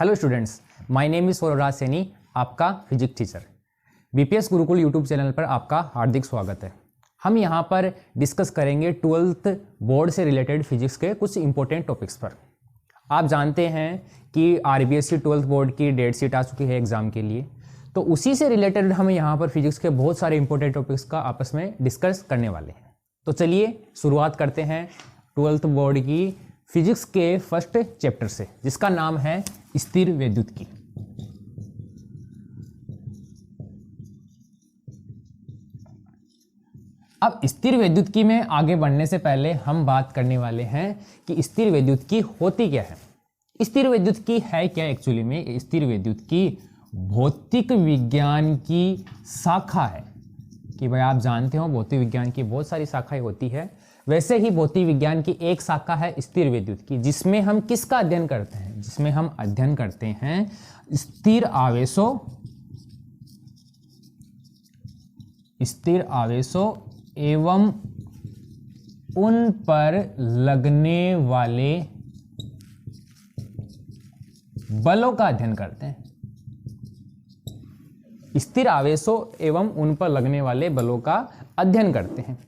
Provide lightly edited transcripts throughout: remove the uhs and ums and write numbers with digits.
Hello students, my name is Saurabh Saini, आपका physics teacher. BPS Gurukul YouTube channel पर आपका हार्दिक स्वागत है। हम यहाँ पर डिस्कस करेंगे 12th बोर्ड से रिलेटेड फिजिक्स के कुछ इंपॉर्टेंट टॉपिक्स पर। आप जानते हैं कि आरबीएससी 12th बोर्ड की डेट शीट आ चुकी है एग्ज़ाम के लिए, तो उसी से रिलेटेड हम यहाँ पर फिजिक्स के बहुत सारे इंपॉर्टेंट टॉपिक्स का आपस में डिस्कस करने वाले हैं। तो चलिए शुरुआत करते हैं 12th बोर्ड की फिजिक्स के फर्स्ट चैप्टर से, जिसका नाम है स्थिर वैद्युतिकी। अब स्थिर वैद्युतिकी में आगे बढ़ने से पहले हम बात करने वाले हैं कि स्थिर वैद्युतिकी होती क्या है। स्थिर वैद्युतिकी है क्या एक्चुअली में? स्थिर वैद्युतिकी भौतिक विज्ञान की शाखा है कि भाई आप जानते हो भौतिक विज्ञान की बहुत सारी शाखाएं होती है। वैसे ही भौतिक विज्ञान की एक शाखा है स्थिर वैद्युतिकी, जिसमें हम किसका अध्ययन करते हैं? जिसमें हम अध्ययन करते हैं स्थिर आवेशों एवं उन पर लगने वाले बलों का अध्ययन करते हैं। स्थिर आवेशों एवं उन पर लगने वाले बलों का अध्ययन करते हैं।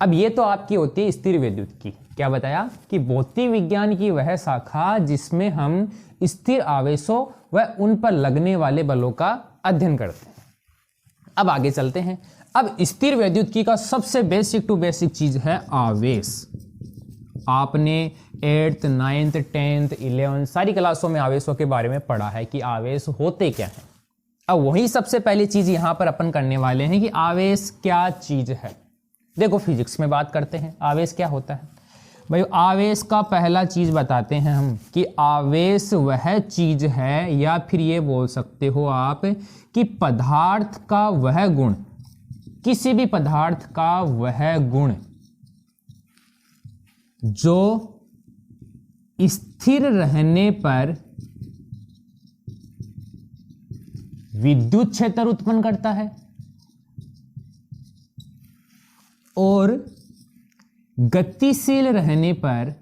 अब ये तो आपकी होती है स्थिर वैद्युतिकी। क्या बताया कि भौतिक विज्ञान की वह शाखा जिसमें हम स्थिर आवेशों व उन पर लगने वाले बलों का अध्ययन करते हैं। अब आगे चलते हैं। अब स्थिर वैद्युतिकी का सबसे बेसिक टू बेसिक चीज है आवेश। आपने 8th 9th 10th 11th सारी क्लासों में आवेशों के बारे में पढ़ा है कि आवेश होते क्या हैं। अब वही सबसे पहली चीज यहां पर अपन करने वाले हैं कि आवेश क्या चीज है। देखो फिजिक्स में बात करते हैं आवेश क्या होता है। भाई आवेश का पहला चीज बताते हैं हम कि आवेश वह चीज है, या फिर ये बोल सकते हो आप कि पदार्थ का वह गुण, किसी भी पदार्थ का वह गुण जो स्थिर रहने पर विद्युत क्षेत्र उत्पन्न करता है और गतिशील रहने पर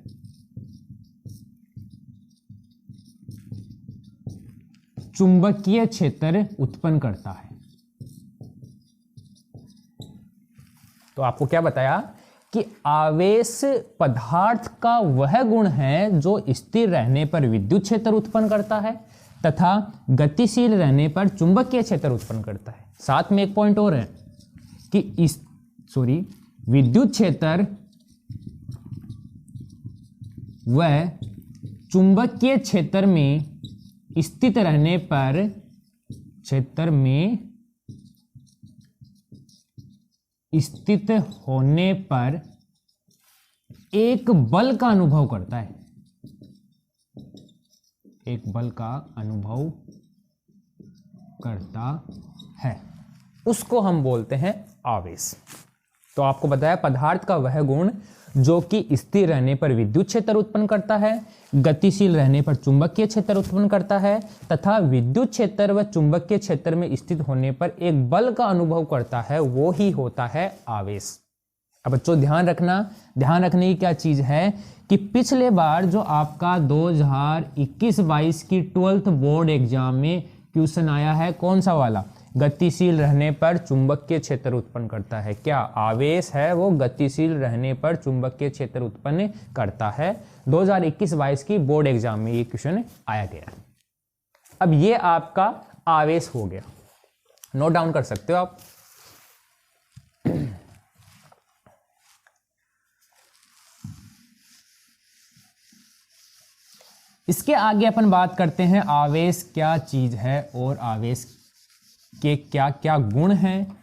चुंबकीय क्षेत्र उत्पन्न करता है। तो आपको क्या बताया कि आवेश पदार्थ का वह गुण है जो स्थिर रहने पर विद्युत क्षेत्र उत्पन्न करता है तथा गतिशील रहने पर चुंबकीय क्षेत्र उत्पन्न करता है। साथ में एक पॉइंट और है कि विद्युत क्षेत्र व चुंबकीय क्षेत्र में स्थित रहने पर क्षेत्र में स्थित होने पर एक बल का अनुभव करता है। एक बल का अनुभव करता है, उसको हम बोलते हैं आवेश। तो आपको बताया पदार्थ का वह गुण जो कि स्थिर रहने पर विद्युत क्षेत्र उत्पन्न करता है, गतिशील रहने पर चुंबकीय क्षेत्र उत्पन्न करता है तथा विद्युत क्षेत्र व चुंबकीय क्षेत्र में स्थित होने पर एक बल का अनुभव करता है, वो ही होता है आवेश। अब बच्चों ध्यान रखने की क्या चीज है कि पिछले बार जो आपका 2021-22 की 12th बोर्ड एग्जाम में क्वेश्चन आया है, कौन सा वाला? गतिशील रहने पर चुंबकीय क्षेत्र उत्पन्न करता है। क्या आवेश है वो गतिशील रहने पर चुंबकीय क्षेत्र उत्पन्न करता है। 2021-22 की बोर्ड एग्जाम में ये क्वेश्चन आया गया। अब ये आपका आवेश हो गया, नोट डाउन कर सकते हो आप। इसके आगे अपन बात करते हैं आवेश क्या चीज है और आवेश के क्या क्या गुण हैं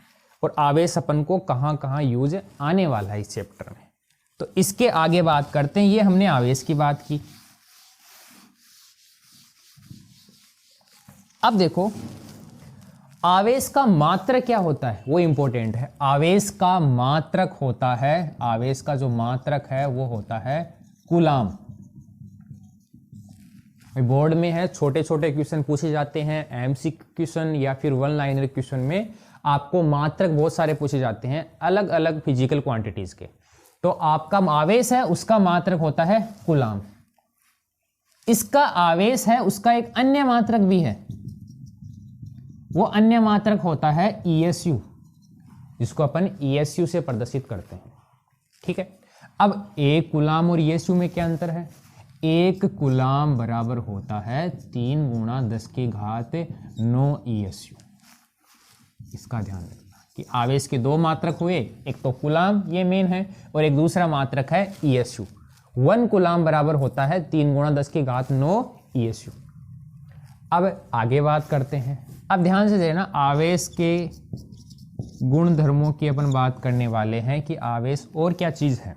और आवेश अपन को कहां कहां यूज आने वाला है इस चैप्टर में। तो इसके आगे बात करते हैं। ये हमने आवेश की बात की। अब देखो आवेश का मात्रक क्या होता है, वो इंपॉर्टेंट है। आवेश का मात्रक होता है, आवेश का जो मात्रक है वो होता है कूलाम। बोर्ड में है, छोटे छोटे क्वेश्चन पूछे जाते हैं, एमसीक्यू क्वेश्चन या फिर वन लाइनर क्वेश्चन में आपको मात्रक बहुत सारे पूछे जाते हैं अलग अलग फिजिकल क्वांटिटीज के। तो आपका आवेश है उसका मात्रक होता है कूलाम। इसका आवेश है उसका एक अन्य मात्रक भी है, वो अन्य मात्रक होता है ESU, जिसको अपन ESU से प्रदर्शित करते हैं। ठीक है, अब 1 कूलाम और ESU में क्या अंतर है? 1 कूलाम बराबर होता है 3 गुणा 10 की घात 9 ESU। इसका ध्यान रखना कि आवेश के 2 मात्रक हुए, एक तो कूलाम ये मेन है और एक दूसरा मात्रक है ESU। 1 कूलाम बराबर होता है 3 गुणा 10 की घात 9 ESU। अब आगे बात करते हैं। अब ध्यान से देना, आवेश के गुण धर्मों की अपन बात करने वाले हैं कि आवेश और क्या चीज है।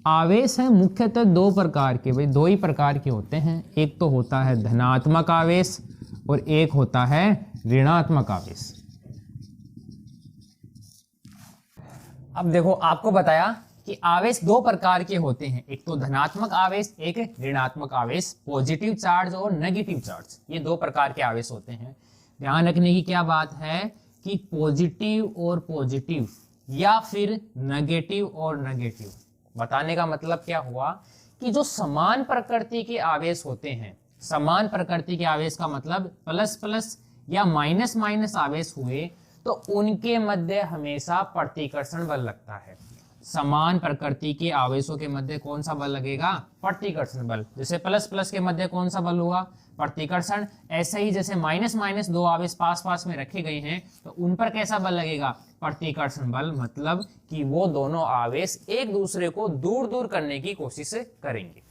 आवेश है मुख्यतः 2 प्रकार के, भाई 2 ही प्रकार के होते हैं। एक तो होता है धनात्मक आवेश और एक होता है ऋणात्मक आवेश। अब देखो, आपको बताया कि आवेश 2 प्रकार के होते हैं, एक तो धनात्मक आवेश, एक ऋणात्मक आवेश, पॉजिटिव चार्ज और नेगेटिव चार्ज, ये 2 प्रकार के आवेश होते हैं। ध्यान रखने की क्या बात है कि पॉजिटिव और पॉजिटिव या फिर नेगेटिव और नेगेटिव, बताने का मतलब क्या हुआ कि जो समान प्रकृति के आवेश होते हैं, समान प्रकृति के आवेश का मतलब प्लस प्लस या माइनस माइनस आवेश हुए तो उनके मध्य हमेशा प्रतिकर्षण बल लगता है। समान प्रकृति के आवेशों के मध्य कौन सा बल लगेगा? प्रतिकर्षण बल। जैसे प्लस प्लस के मध्य कौन सा बल हुआ? प्रतिकर्षण। ऐसे ही जैसे माइनस माइनस 2 आवेश पास पास में रखे गए हैं तो उन पर कैसा बल लगेगा? प्रतिकर्षण बल। मतलब कि वो दोनों आवेश एक दूसरे को दूर दूर करने की कोशिश करेंगे।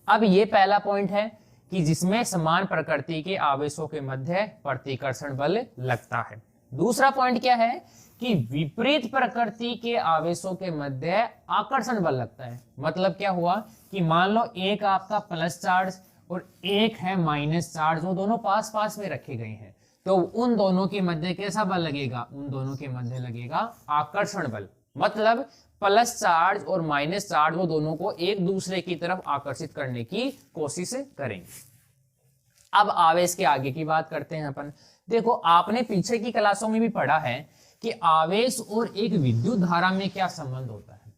अब ये पहला पॉइंट है कि जिसमें समान प्रकृति के आवेशों के मध्य प्रतिकर्षण बल लगता है। दूसरा पॉइंट क्या है कि विपरीत प्रकृति के आवेशों के मध्य आकर्षण बल लगता है। मतलब क्या हुआ कि मान लो एक आपका प्लस चार्ज और एक है माइनस चार्ज, वो दोनों पास पास में रखे गए हैं, तो उन दोनों के मध्य कैसा बल लगेगा? उन दोनों के मध्य लगेगा आकर्षण बल। मतलब प्लस चार्ज और माइनस चार्ज वो दोनों को एक दूसरे की तरफ आकर्षित करने की कोशिश करेंगे। अब आवेश के आगे की बात करते हैं अपन। देखो, आपने पीछे की क्लासों में भी पढ़ा है कि आवेश और एक विद्युत धारा में क्या संबंध होता है।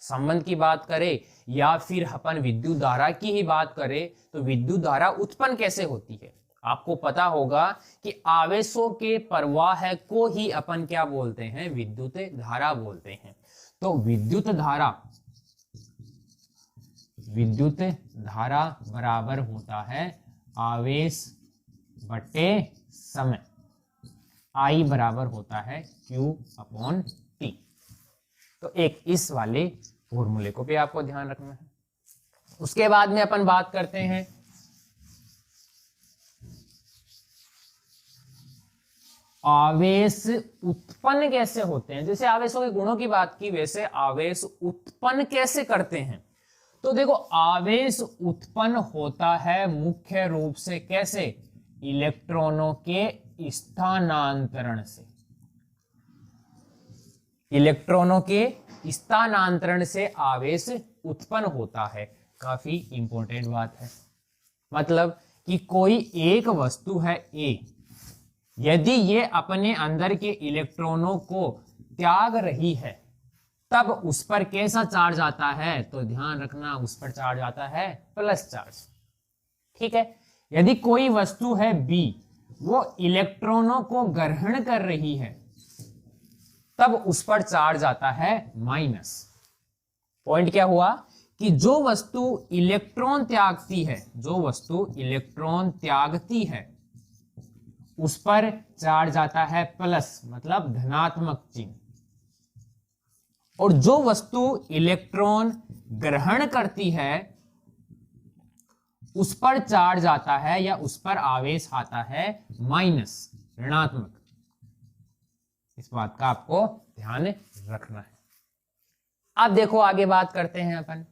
संबंध की बात करें या फिर अपन विद्युत धारा की ही बात करें तो विद्युत धारा उत्पन्न कैसे होती है? आपको पता होगा कि आवेशों के प्रवाह को ही अपन क्या बोलते हैं? विद्युत धारा बोलते हैं। तो विद्युत धारा बराबर होता है आवेश बटे समय। I बराबर होता है Q/T। तो एक इस वाले फॉर्मूले को भी आपको ध्यान रखना है। उसके बाद में अपन बात करते हैं आवेश उत्पन्न कैसे होते हैं। जैसे आवेशों के गुणों की बात की, वैसे आवेश उत्पन्न कैसे करते हैं। तो देखो, आवेश उत्पन्न होता है मुख्य रूप से कैसे? इलेक्ट्रॉनों के स्थानांतरण से। इलेक्ट्रॉनों के स्थानांतरण से आवेश उत्पन्न होता है। काफी इंपॉर्टेंट बात है। मतलब कि कोई एक वस्तु है A, यदि ये अपने अंदर के इलेक्ट्रॉनों को त्याग रही है तब उस पर कैसा चार्ज आता है? तो ध्यान रखना, उस पर चार्ज आता है प्लस चार्ज। ठीक है। यदि कोई वस्तु है B, वो इलेक्ट्रॉनों को ग्रहण कर रही है तब उस पर चार्ज आता है माइनस। पॉइंट क्या हुआ कि जो वस्तु इलेक्ट्रॉन त्यागती है, जो वस्तु इलेक्ट्रॉन त्यागती है उस पर चार्ज आता है प्लस, मतलब धनात्मक चिन्ह। और जो वस्तु इलेक्ट्रॉन ग्रहण करती है उस पर चार्ज आता है या उस पर आवेश आता है माइनस, ऋणात्मक। इस बात का आपको ध्यान रखना है। अब देखो, आगे बात करते हैं अपन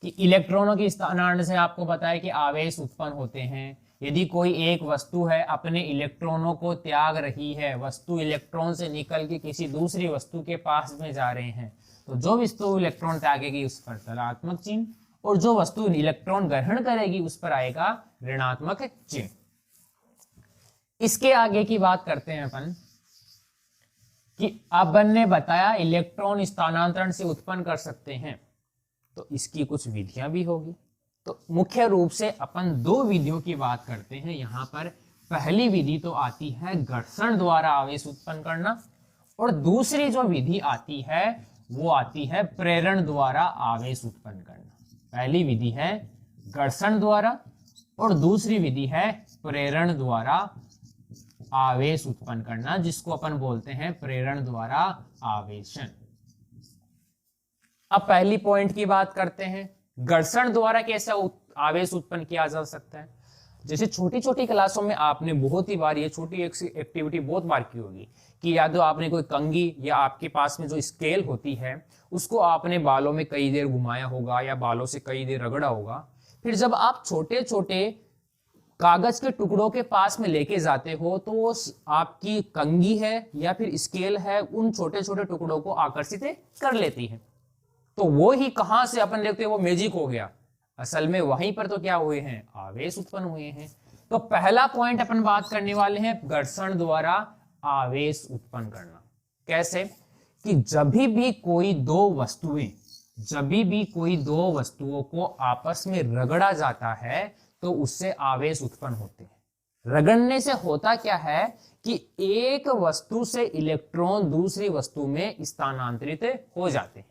कि इलेक्ट्रॉनों की स्थानांतरण से आपको पता है कि आवेश उत्पन्न होते हैं। यदि कोई एक वस्तु है अपने इलेक्ट्रॉनों को त्याग रही है, वस्तु इलेक्ट्रॉन से निकल के किसी दूसरी वस्तु के पास में जा रहे हैं, तो जो वस्तु इलेक्ट्रॉन त्यागेगी उस पर धनात्मक चिन्ह और जो वस्तु इलेक्ट्रॉन ग्रहण करेगी उस पर आएगा ऋणात्मक चिन्ह। इसके आगे की बात करते हैं अपन कि अपन ने बताया इलेक्ट्रॉन स्थानांतरण से उत्पन्न कर सकते हैं, तो इसकी कुछ विधियां भी होगी। तो मुख्य रूप से अपन दो विधियों की बात करते हैं यहाँ पर। पहली विधि तो आती है घर्षण द्वारा आवेश उत्पन्न करना, और दूसरी जो विधि आती है वो आती है प्रेरण द्वारा आवेश उत्पन्न करना। पहली विधि है घर्षण द्वारा और दूसरी विधि है प्रेरण द्वारा आवेश उत्पन्न करना, जिसको अपन बोलते हैं प्रेरण द्वारा आवेशन। अब पहली पॉइंट की बात करते हैं, घर्षण द्वारा कैसे आवेश उत्पन्न किया जा सकता है। जैसे छोटी छोटी क्लासों में आपने बहुत ही बार ये छोटी एक्टिविटी बहुत बार की होगी कि या तो आपने कोई कंघी या आपके पास में जो स्केल होती है उसको आपने बालों में कई देर घुमाया होगा या बालों से कई देर रगड़ा होगा। फिर जब आप छोटे छोटे कागज के टुकड़ों के पास में लेके जाते हो तो वो आपकी कंघी है या फिर स्केल है उन छोटे छोटे टुकड़ों को आकर्षित कर लेती है। तो वो ही कहां से अपन देखते हैं वो मैजिक हो गया, असल में वहीं पर तो क्या हुए हैं, आवेश उत्पन्न हुए हैं। तो पहला पॉइंट अपन बात करने वाले हैं घर्षण द्वारा आवेश उत्पन्न करना। कैसे कि जब भी कोई दो वस्तुओं को आपस में रगड़ा जाता है तो उससे आवेश उत्पन्न होते हैं। रगड़ने से होता क्या है कि एक वस्तु से इलेक्ट्रॉन दूसरी वस्तु में स्थानांतरित हो जाते हैं।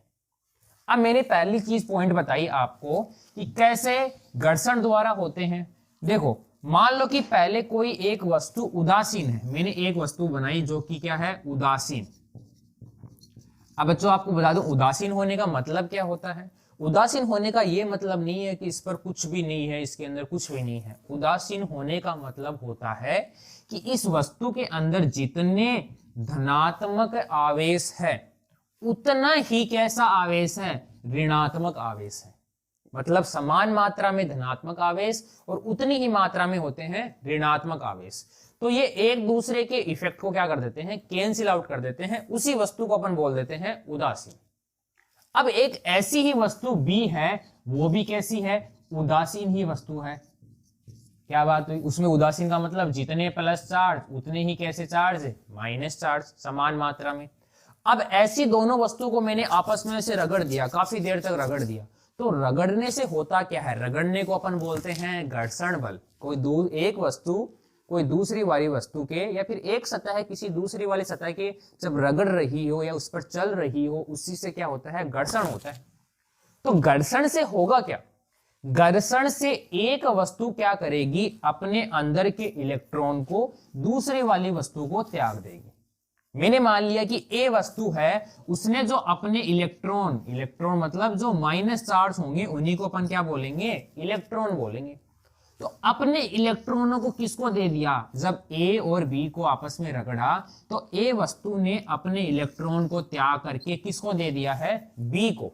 अब मैंने पहली चीज पॉइंट बताई आपको कि कैसे घर्षण द्वारा होते हैं। देखो मान लो कि पहले कोई एक वस्तु उदासीन है, मैंने एक वस्तु बनाई जो कि क्या है, उदासीन। अब बच्चों आपको बता दूं उदासीन होने का मतलब क्या होता है। उदासीन होने का यह मतलब नहीं है कि इस पर कुछ भी नहीं है, इसके अंदर कुछ भी नहीं है। उदासीन होने का मतलब होता है कि इस वस्तु के अंदर जितने धनात्मक आवेश है उतना ही कैसा आवेश है, ऋणात्मक आवेश है। मतलब समान मात्रा में धनात्मक आवेश और उतनी ही मात्रा में होते हैं ऋणात्मक आवेश। तो ये एक दूसरे के इफेक्ट को क्या कर देते हैं, कैंसिल आउट कर देते हैं। उसी वस्तु को अपन बोल देते हैं उदासीन। अब एक ऐसी ही वस्तु बी है, वो भी कैसी है, उदासीन ही वस्तु है। क्या बात हुई, उसमें उदासीन का मतलब जितने प्लस चार्ज उतने ही कैसे चार्ज है, माइनस चार्ज, समान मात्रा में। अब ऐसी दोनों वस्तुओं को मैंने आपस में से रगड़ दिया, काफी देर तक रगड़ दिया। तो रगड़ने से होता क्या है, रगड़ने को अपन बोलते हैं घर्षण बल। एक वस्तु कोई दूसरी वाली वस्तु के या फिर एक सतह किसी दूसरी वाली सतह के जब रगड़ रही हो या उस पर चल रही हो, उसी से क्या होता है, घर्षण होता है। तो घर्षण से होगा क्या, घर्षण से एक वस्तु क्या करेगी, अपने अंदर के इलेक्ट्रॉन को दूसरी वाली वस्तु को त्याग देगी। मैंने मान लिया कि ए वस्तु है, उसने जो अपने इलेक्ट्रॉन मतलब जो माइनस चार्ज होंगे उन्हीं को अपन क्या बोलेंगे, इलेक्ट्रॉन बोलेंगे। तो अपने इलेक्ट्रॉनों को किसको दे दिया, जब ए और बी को आपस में रगड़ा तो ए वस्तु ने अपने इलेक्ट्रॉन को त्याग करके किसको दे दिया है, बी को।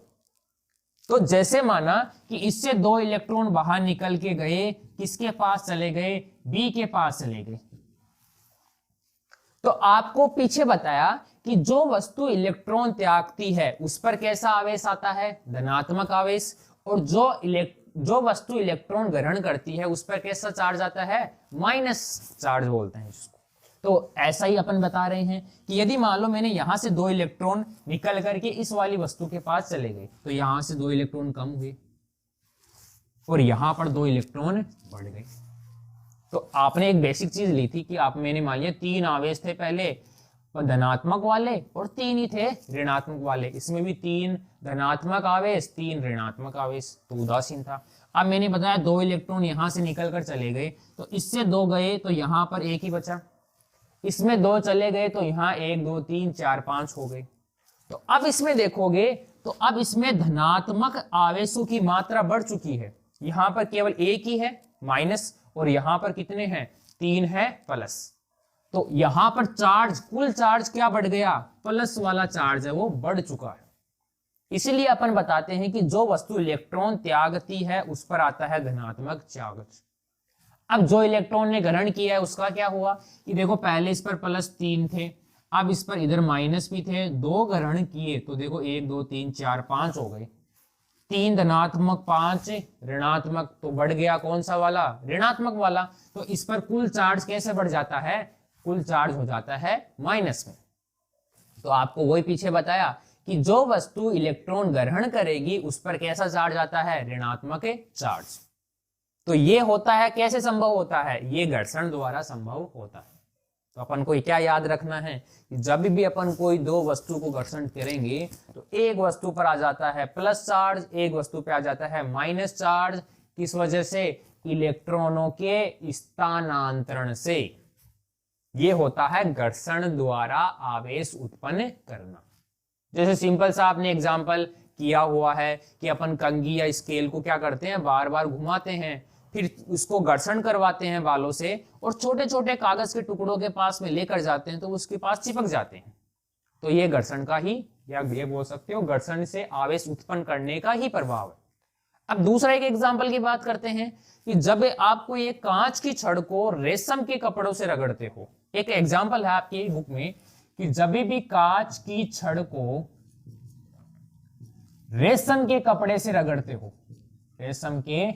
तो जैसे माना कि इससे दो इलेक्ट्रॉन बाहर निकल के गए, किसके पास चले गए, बी के पास चले गए। तो आपको पीछे बताया कि जो वस्तु इलेक्ट्रॉन त्यागती है उस पर कैसा आवेश आता है, धनात्मक आवेश, और जो वस्तु इलेक्ट्रॉन ग्रहण करती है उस पर कैसा चार्ज आता है, माइनस चार्ज बोलते हैं जिसको। तो ऐसा ही अपन बता रहे हैं कि यदि मान लो मैंने यहां से दो इलेक्ट्रॉन निकल करके इस वाली वस्तु के पास चले गए तो यहां से दो इलेक्ट्रॉन कम हुए और यहां पर दो इलेक्ट्रॉन बढ़ गए। तो आपने एक बेसिक चीज ली थी कि मैंने मान लिया 3 आवेश थे पहले धनात्मक वाले और 3 ही थे ऋणात्मक वाले। इसमें भी 3 धनात्मक आवेश 3 ऋणात्मक आवेश, तो उदासीन था। अब मैंने बताया 2 इलेक्ट्रॉन यहां से निकल कर चले गए तो इससे 2 गए तो यहां पर 1 ही बचा, इसमें 2 चले गए तो यहाँ 1 2 3 4 5 हो गए। तो अब इसमें देखोगे तो अब इसमें धनात्मक आवेशों की मात्रा बढ़ चुकी है। यहां पर केवल 1 ही है माइनस और यहां पर कितने हैं, 3 है प्लस। तो यहां पर चार्ज, कुल चार्ज क्या बढ़ गया, प्लस वाला चार्ज है वो बढ़ चुका है। इसीलिए अपन बताते हैं कि जो वस्तु इलेक्ट्रॉन त्यागती है उस पर आता है धनात्मक चार्ज। अब जो इलेक्ट्रॉन ने ग्रहण किया है उसका क्या हुआ कि देखो पहले इस पर +3 थे, अब इस पर इधर माइनस भी थे, 2 ग्रहण किए तो देखो 1 2 3 4 5 हो गए। 3 धनात्मक 5 ऋणात्मक, तो बढ़ गया कौन सा वाला, ऋणात्मक वाला। तो इस पर कुल चार्ज कैसे बढ़ जाता है, कुल चार्ज हो जाता है माइनस में। तो आपको वही पीछे बताया कि जो वस्तु इलेक्ट्रॉन ग्रहण करेगी उस पर कैसा चार्ज आता है, ऋणात्मक चार्ज। तो ये होता है, कैसे संभव होता है? ये घर्षण द्वारा संभव होता है। तो अपन को क्या याद रखना है कि जब भी अपन कोई दो वस्तु को घर्षण करेंगे तो एक वस्तु पर आ जाता है प्लस चार्ज, एक वस्तु पे आ जाता है माइनस चार्ज। किस वजह से? इलेक्ट्रॉनों के स्थानांतरण से। ये होता है घर्षण द्वारा आवेश उत्पन्न करना। जैसे सिंपल सा आपने एग्जांपल किया हुआ है कि अपन कंघी या स्केल को क्या करते हैं, बार बार घुमाते हैं, फिर उसको घर्षण करवाते हैं बालों से और छोटे छोटे कागज के टुकड़ों के पास में लेकर जाते हैं तो उसके पास चिपक जाते हैं। तो ये घर्षण का ही, या ये बोल सकते हो घर्षण से आवेश उत्पन्न करने का ही प्रभाव है। अब दूसरा एक एग्जांपल की बात करते हैं कि जब आपको ये कांच की छड़ को रेशम के कपड़ों से रगड़ते हो, एक एग्जांपल है आपकी बुक में कि जब भी कांच की छड़ को रेशम के कपड़े से रगड़ते हो, रेशम के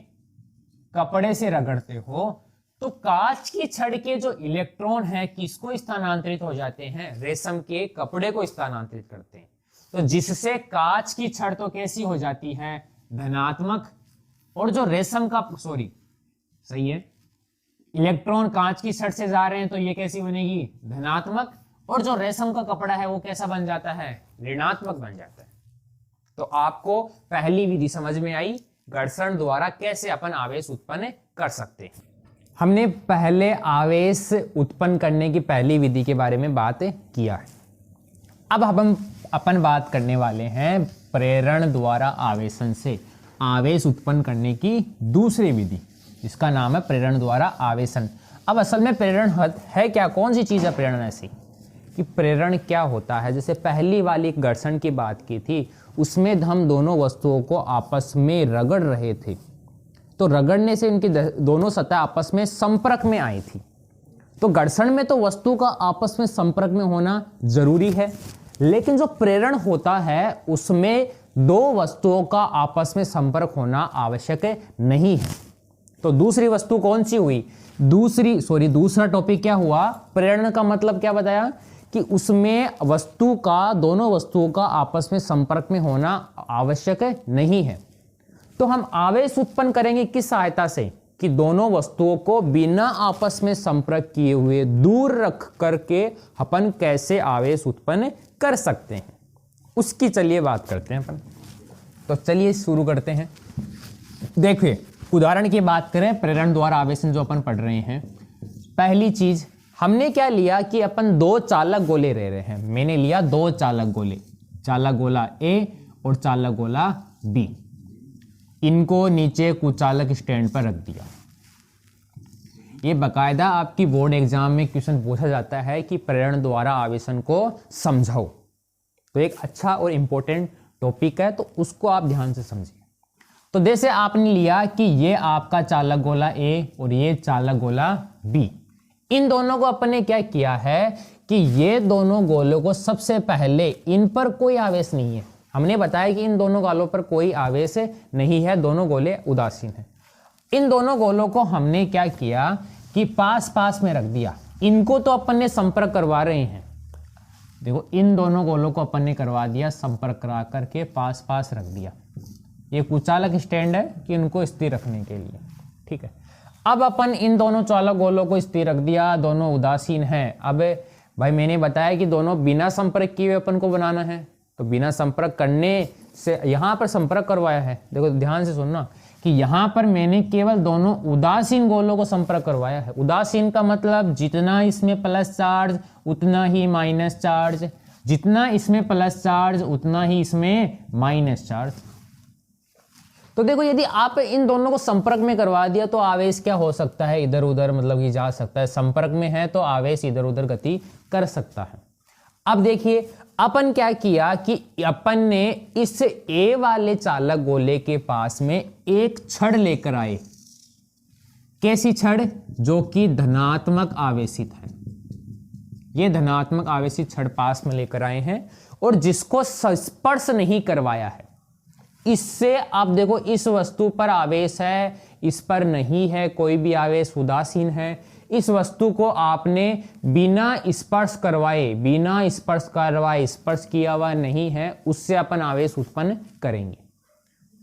कपड़े से रगड़ते हो, तो कांच की छड़ के जो इलेक्ट्रॉन है किसको स्थानांतरित हो जाते हैं? रेशम के कपड़े को स्थानांतरित करते हैं। तो जिससे कांच की छड़ तो कैसी हो जाती है? धनात्मक। और जो रेशम का, सही है, इलेक्ट्रॉन कांच की छड़ से जा रहे हैं तो ये कैसी बनेगी? धनात्मक। और जो रेशम का कपड़ा है वो कैसा बन जाता है? ऋणात्मक बन जाता है। तो आपको पहली विधि समझ में आई, घर्षण द्वारा कैसे अपन आवेश उत्पन्न कर सकते हैं। हमने पहले आवेश उत्पन्न करने की पहली विधि के बारे में बात किया है। अब हम अपन बात करने वाले हैं प्रेरण द्वारा आवेशन से आवेश उत्पन्न करने की दूसरी विधि, जिसका नाम है प्रेरण द्वारा आवेशन। अब असल में प्रेरण है क्या? कौन सी चीज है प्रेरण? ऐसी कि प्रेरण क्या होता है? जैसे पहली वाली घर्षण की बात की थी, उसमें हम दोनों वस्तुओं को आपस में रगड़ रहे थे, तो रगड़ने से इनकी दोनों सतह आपस में संपर्क में आई थी। तो घर्षण में तो वस्तु का आपस में संपर्क में होना जरूरी है, लेकिन जो प्रेरण होता है उसमें दो वस्तुओं का आपस में संपर्क होना आवश्यक नहीं है। तो दूसरी वस्तु कौन सी हुई? दूसरा टॉपिक क्या हुआ? प्रेरण का मतलब क्या बताया कि उसमें वस्तु का, दोनों वस्तुओं का आपस में संपर्क में होना आवश्यक नहीं है। तो हम आवेश उत्पन्न करेंगे किस सहायता से? कि दोनों वस्तुओं को बिना आपस में संपर्क किए हुए दूर रख करके अपन कैसे आवेश उत्पन्न कर सकते हैं, उसकी चलिए बात करते हैं अपन। तो चलिए शुरू करते हैं। देखिए, उदाहरण की बात करें, प्रेरण द्वारा आवेशन जो अपन पढ़ रहे हैं, पहली चीज हमने क्या लिया कि अपन दो चालक गोले ले रहे हैं। मैंने लिया दो चालक गोले, चालक गोला ए और चालक गोला बी। इनको नीचे कुचालक स्टैंड पर रख दिया। ये बकायदा आपकी बोर्ड एग्जाम में क्वेश्चन पूछा जाता है कि प्रेरण द्वारा आवेशन को समझाओ। तो एक अच्छा और इंपॉर्टेंट टॉपिक है, तो उसको आप ध्यान से समझिए। तो जैसे आपने लिया कि ये आपका चालक गोला ए और ये चालक गोला बी, इन दोनों को अपन ने क्या किया है कि ये दोनों गोलों को सबसे पहले, इन पर कोई आवेश नहीं है। हमने बताया कि इन दोनों गोलों पर कोई आवेश नहीं है, दोनों गोले उदासीन हैं। इन दोनों गोलों को हमने क्या किया कि पास पास में रख दिया। इनको तो अपन ने संपर्क करवा रहे हैं, देखो इन दोनों गोलों को अपन ने करवा दिया, संपर्क करा करके पास पास रख दिया। ये कुचालक स्टैंड है कि इनको स्थिर रखने के लिए, ठीक है। अब अपन इन दोनों चालक गोलों को स्थिर रख दिया, दोनों उदासीन हैं। अब भाई मैंने बताया कि दोनों बिना संपर्क किए अपन को बनाना है, तो बिना संपर्क करने से यहाँ पर संपर्क करवाया है। देखो ध्यान से सुनना कि यहाँ पर मैंने केवल दोनों उदासीन गोलों को संपर्क करवाया है। उदासीन का मतलब जितना इसमें प्लस चार्ज उतना ही माइनस चार्ज, जितना इसमें प्लस चार्ज उतना ही इसमें माइनस चार्ज। तो देखो यदि आप इन दोनों को संपर्क में करवा दिया तो आवेश क्या हो सकता है, इधर उधर मतलब कि जा सकता है। संपर्क में है तो आवेश इधर उधर गति कर सकता है। अब देखिए अपन क्या किया कि अपन ने इस ए वाले चालक गोले के पास में एक छड़ लेकर आए। कैसी छड़? जो कि धनात्मक आवेशित है। ये धनात्मक आवेशित छड़ पास में लेकर आए हैं और जिसको स्पर्श नहीं करवाया है। इससे आप देखो इस वस्तु पर आवेश है, इस पर नहीं है कोई भी आवेश, उदासीन है। इस वस्तु को आपने बिना स्पर्श करवाए, स्पर्श किया हुआ नहीं है, उससे अपन आवेश उत्पन्न करेंगे।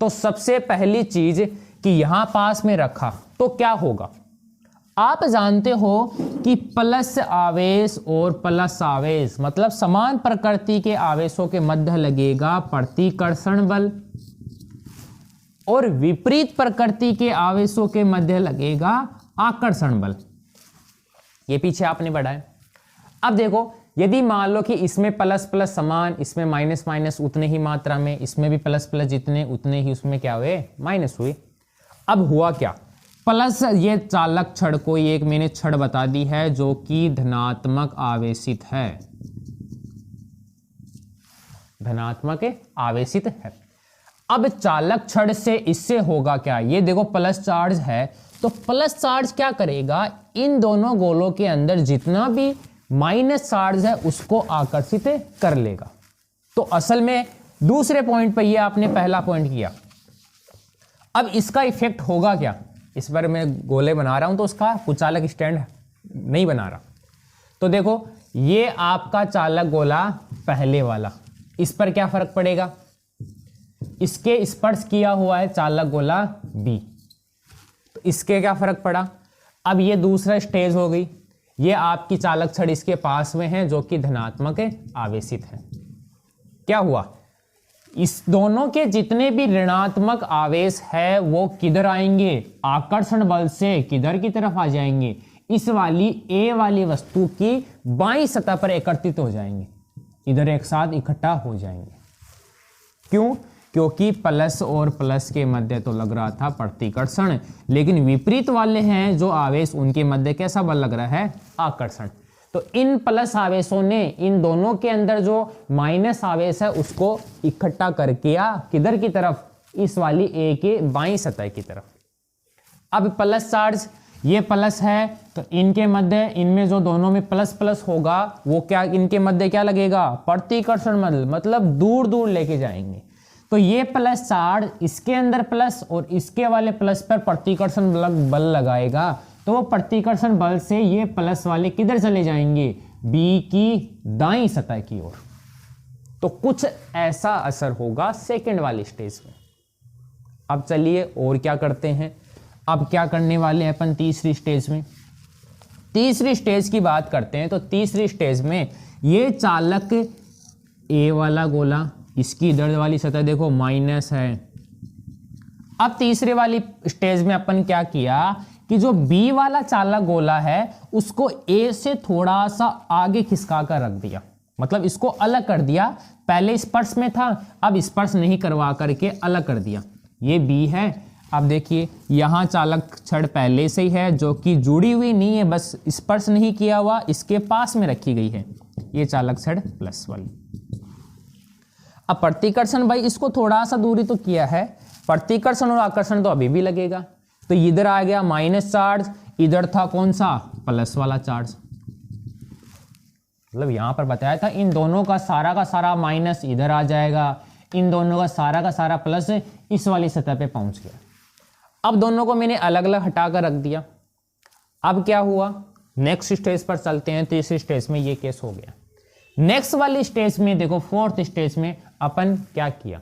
तो सबसे पहली चीज कि यहां पास में रखा तो क्या होगा? आप जानते हो कि प्लस आवेश और प्लस आवेश मतलब समान प्रकृति के आवेशों के मध्य लगेगा प्रतिकर्षण बल और विपरीत प्रकृति के आवेशों के मध्य लगेगा आकर्षण बल। ये पीछे आपने पढ़ा है। अब देखो, यदि मान लो कि इसमें प्लस प्लस समान, इसमें माइनस माइनस उतने ही मात्रा में, इसमें भी प्लस प्लस जितने उतने ही उसमें क्या हुए? माइनस हुए। अब हुआ क्या? प्लस ये चालक छड़ को एक मैंने छड़ बता दी है जो कि धनात्मक आवेशित है, धनात्मक आवेशित है। अब चालक छड़ से इससे होगा क्या? ये देखो प्लस चार्ज है, तो प्लस चार्ज क्या करेगा? इन दोनों गोलों के अंदर जितना भी माइनस चार्ज है उसको आकर्षित कर लेगा। तो असल में दूसरे पॉइंट पर ये आपने पहला पॉइंट किया। अब इसका इफेक्ट होगा क्या? इस बार मैं गोले बना रहा हूं तो उसका कुचालक स्टैंड नहीं बना रहा। तो देखो, ये आपका चालक गोला पहले वाला, इस पर क्या फर्क पड़ेगा? इसके स्पर्श किया हुआ है चालक गोला बी, तो इसके क्या फर्क पड़ा? अब ये दूसरा स्टेज हो गई, ये आपकी चालक छड़ इसके पास में है जो कि धनात्मक आवेशित है। क्या हुआ? इस दोनों के जितने भी ऋणात्मक आवेश है वो किधर आएंगे? आकर्षण बल से किधर की तरफ आ जाएंगे? इस वाली ए वाली वस्तु की बाईं सतह पर एकत्रित हो जाएंगे, इधर एक साथ इकट्ठा हो जाएंगे। क्यों? क्योंकि प्लस और प्लस के मध्य तो लग रहा था प्रतिकर्षण, लेकिन विपरीत वाले हैं जो आवेश, उनके मध्य कैसा बल लग रहा है? आकर्षण। तो इन प्लस आवेशों ने इन दोनों के अंदर जो माइनस आवेश है उसको इकट्ठा करके या किधर की तरफ? इस वाली ए के बाईं सतह की तरफ। अब प्लस चार्ज, ये प्लस है तो इनके मध्य, इनमें जो दोनों में प्लस प्लस होगा वो क्या, इनके मध्य क्या लगेगा? प्रतिकर्षण बल, मतलब दूर दूर लेके जाएंगे। तो ये प्लस चार्ज इसके अंदर प्लस और इसके वाले प्लस पर प्रतिकर्षण बल लगाएगा, तो वो प्रतिकर्षण बल से ये प्लस वाले किधर चले जाएंगे? बी की दाईं सतह की ओर। तो कुछ ऐसा असर होगा सेकंड वाली स्टेज में। अब चलिए और क्या करते हैं। अब क्या करने वाले हैं अपन तीसरी स्टेज में? तीसरी स्टेज की बात करते हैं। तो तीसरी स्टेज में ये चालक ए वाला गोला, इसकी इधर वाली सतह देखो माइनस है। अब तीसरे वाली स्टेज में अपन क्या किया कि जो बी वाला चालक गोला है उसको ए से थोड़ा सा आगे खिसका कर रख दिया, मतलब इसको अलग कर दिया। पहले स्पर्श में था, अब स्पर्श नहीं करवा करके अलग कर दिया। ये बी है। अब देखिए यहां चालक छड़ पहले से ही है जो कि जुड़ी हुई नहीं है, बस स्पर्श नहीं किया हुआ, इसके पास में रखी गई है ये चालक छड़ प्लस वाली। अब प्रतिकर्षण भाई इसको थोड़ा सा दूरी तो किया है, प्रतिकर्षण और आकर्षण तो अभी भी लगेगा। तो इधर आ गया माइनस चार्ज, इधर था कौन सा? प्लस वाला चार्ज। मतलब यहां पर बताया था इन दोनों का सारा माइनस इधर आ जाएगा, इन दोनों का सारा प्लस इस वाली सतह पे पहुंच गया। अब दोनों को मैंने अलग अलग हटा कर रख दिया। अब क्या हुआ? नेक्स्ट स्टेज पर चलते हैं। तीसरी स्टेज में ये केस हो गया। नेक्स्ट वाली स्टेज में देखो, फोर्थ स्टेज में अपन क्या किया?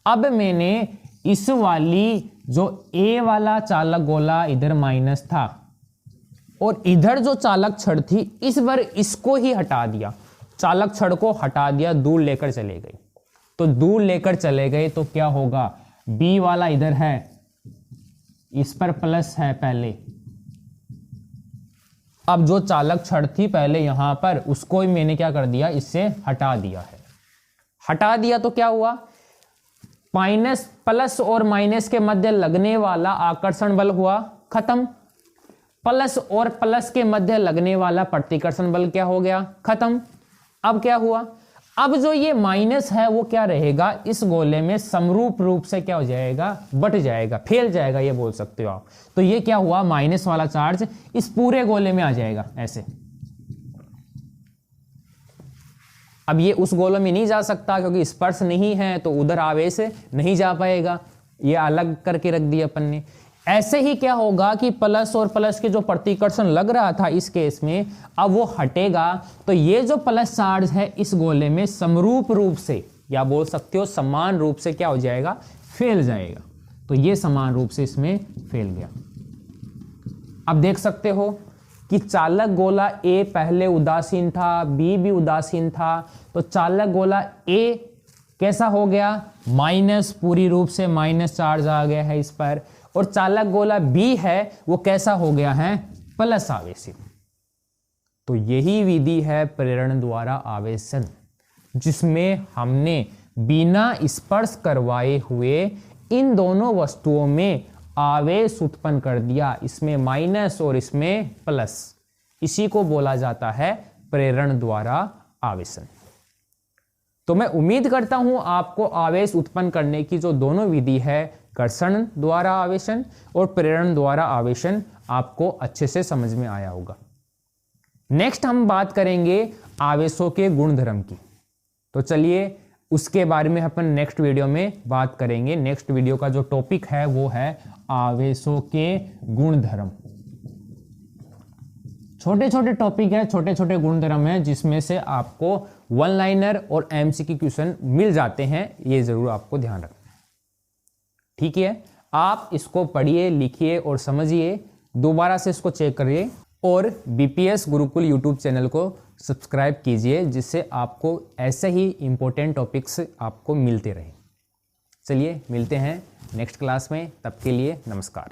अब मैंने इस वाली जो ए वाला चालक गोला इधर माइनस था और इधर जो चालक छड़ थी इस बार इसको ही हटा दिया, चालक छड़ को हटा दिया, दूर लेकर चले गए। तो दूर लेकर चले गए तो क्या होगा? बी वाला इधर है, इस पर प्लस है पहले। अब जो चालक छड़ थी पहले यहां पर, उसको ही मैंने क्या कर दिया? इससे हटा दिया है। हटा दिया तो क्या हुआ? माइनस प्लस और माइनस के मध्य लगने वाला आकर्षण बल हुआ खत्म। प्लस और प्लस के मध्य लगने वाला प्रतिकर्षण बल क्या हो गया? खत्म। अब क्या हुआ? अब जो ये माइनस है वो क्या रहेगा? इस गोले में समरूप रूप से क्या हो जाएगा? बट जाएगा, फैल जाएगा, ये बोल सकते हो आप। तो ये क्या हुआ? माइनस वाला चार्ज इस पूरे गोले में आ जाएगा ऐसे। अब ये उस गोले में नहीं जा सकता क्योंकि स्पर्श नहीं है, तो उधर आवेश नहीं जा पाएगा, ये अलग करके रख दिया अपन ने। ऐसे ही क्या होगा कि प्लस और प्लस के जो प्रतिकर्षण लग रहा था इस केस में, अब वो हटेगा, तो ये जो प्लस चार्ज है इस गोले में समरूप रूप से, या बोल सकते हो समान रूप से क्या हो जाएगा? फैल जाएगा। तो ये समान रूप से इसमें फैल गया। अब देख सकते हो कि चालक गोला ए पहले उदासीन था, बी भी उदासीन था, तो चालक गोला ए कैसा हो गया, माइनस, पूरी रूप से माइनस चार्ज आ गया है इस पर, और चालक गोला बी है वो कैसा हो गया है, प्लस आवेशित। तो यही विधि है प्रेरण द्वारा आवेशन, जिसमें हमने बिना स्पर्श करवाए हुए इन दोनों वस्तुओं में आवेश उत्पन्न कर दिया, इसमें माइनस और इसमें प्लस। इसी को बोला जाता है प्रेरण द्वारा आवेशन। तो मैं उम्मीद करता हूं आपको आवेश उत्पन्न करने की जो दोनों विधि है, कर्षण द्वारा आवेशन और प्रेरण द्वारा आवेशन, आपको अच्छे से समझ में आया होगा। नेक्स्ट हम बात करेंगे आवेशों के गुणधर्म की। तो चलिए उसके बारे में अपन नेक्स्ट वीडियो में बात करेंगे। नेक्स्ट वीडियो का जो टॉपिक है वो है आवेशों के गुणधर्म। छोटे छोटे टॉपिक है, छोटे छोटे गुणधर्म है, जिसमें से आपको वन लाइनर और एमसीक्यू क्वेश्चन मिल जाते हैं, ये जरूर आपको ध्यान रखना है। ठीक है, आप इसको पढ़िए, लिखिए और समझिए, दोबारा से इसको चेक करिए और बीपीएस गुरुकुल यूट्यूब चैनल को सब्सक्राइब कीजिए, जिससे आपको ऐसे ही इंपॉर्टेंट टॉपिक्स आपको मिलते रहे। चलिए मिलते हैं नेक्स्ट क्लास में, तब के लिए नमस्कार।